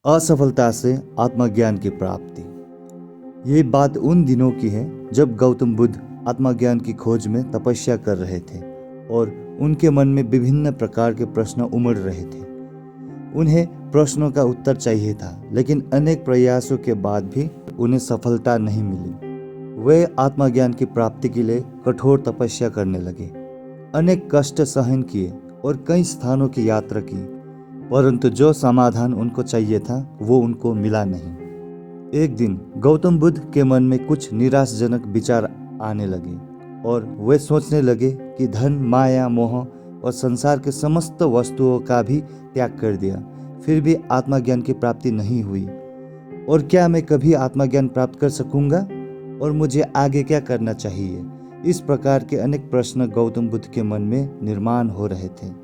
असफलता से आत्मज्ञान की प्राप्ति। ये बात उन दिनों की है जब गौतम बुद्ध आत्मज्ञान की खोज में तपस्या कर रहे थे और उनके मन में विभिन्न प्रकार के प्रश्न उमड़ रहे थे। उन्हें प्रश्नों का उत्तर चाहिए था, लेकिन अनेक प्रयासों के बाद भी उन्हें सफलता नहीं मिली। वे आत्मज्ञान की प्राप्ति के लिए कठोर तपस्या करने लगे, अनेक कष्ट सहन किए और कई स्थानों की यात्रा की, परंतु जो समाधान उनको चाहिए था वो उनको मिला नहीं। एक दिन गौतम बुद्ध के मन में कुछ निराशाजनक विचार आने लगे और वे सोचने लगे कि धन, माया, मोह और संसार के समस्त वस्तुओं का भी त्याग कर दिया, फिर भी आत्मज्ञान की प्राप्ति नहीं हुई। और क्या मैं कभी आत्मज्ञान प्राप्त कर सकूंगा? और मुझे आगे क्या करना चाहिए? इस प्रकार के अनेक प्रश्न गौतम बुद्ध के मन में निर्माण हो रहे थे।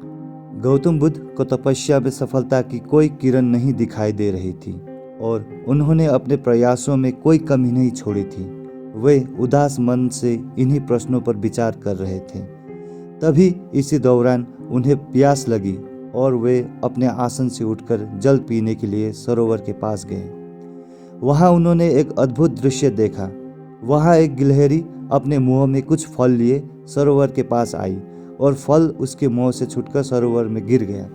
गौतम बुद्ध को तपस्या में सफलता की कोई किरण नहीं दिखाई दे रही थी और उन्होंने अपने प्रयासों में कोई कमी नहीं छोड़ी थी। वे उदास मन से इन्हीं प्रश्नों पर विचार कर रहे थे। तभी इसी दौरान उन्हें प्यास लगी और वे अपने आसन से उठकर जल पीने के लिए सरोवर के पास गए। वहां उन्होंने एक अद्भुत दृश्य देखा। वहां एक गिलहरी अपने मुंह में कुछ फल लिए सरोवर के पास आई और फल उसके मुंह से छूटकर सरोवर में गिर गया।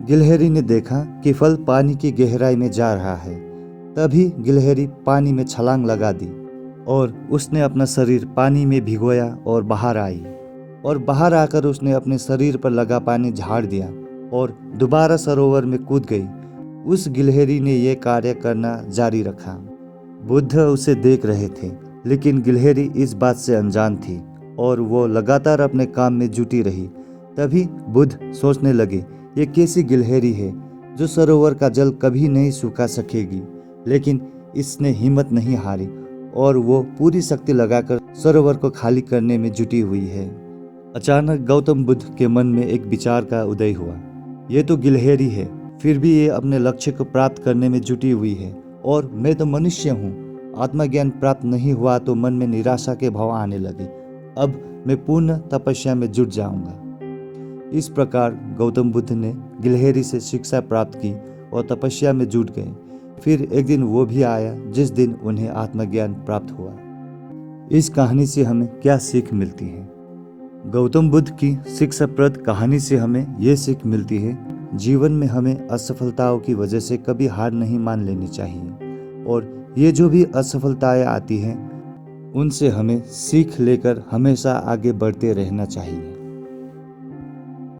गिलहरी ने देखा कि फल पानी की गहराई में जा रहा है। तभी गिलहरी पानी में छलांग लगा दी और उसने अपना शरीर पानी में भिगोया और बाहर आई। और बाहर आकर उसने अपने शरीर पर लगा पानी झाड़ दिया और दोबारा सरोवर में कूद गई। उस गिलहरी ने यह कार्य करना जारी रखा। बुद्ध उसे देख रहे थे, लेकिन गिलहरी इस बात से अनजान थी और वो लगातार अपने काम में जुटी रही। तभी बुद्ध सोचने लगे, ये कैसी गिलहरी है जो सरोवर का जल कभी नहीं सूखा सकेगी, लेकिन इसने हिम्मत नहीं हारी और वो पूरी शक्ति लगाकर सरोवर को खाली करने में जुटी हुई है। अचानक गौतम बुद्ध के मन में एक विचार का उदय हुआ। ये तो गिलहरी है, फिर भी ये अपने लक्ष्य को प्राप्त करने में जुटी हुई है और मैं तो मनुष्य हूँ। आत्मज्ञान प्राप्त नहीं हुआ तो मन में निराशा के भाव आने लगे। अब मैं पूर्ण तपस्या में जुट जाऊंगा। इस प्रकार गौतम बुद्ध ने गिलहरी से शिक्षा प्राप्त की और तपस्या में जुट गए। फिर एक दिन वो भी आया जिस दिन उन्हें आत्मज्ञान प्राप्त हुआ। इस कहानी से हमें क्या सीख मिलती है? गौतम बुद्ध की शिक्षाप्रद कहानी से हमें ये सीख मिलती है, जीवन में हमें असफलताओं की वजह से कभी हार नहीं मान लेनी चाहिए और ये जो भी असफलताएं आती हैं उनसे हमें सीख लेकर हमेशा आगे बढ़ते रहना चाहिए।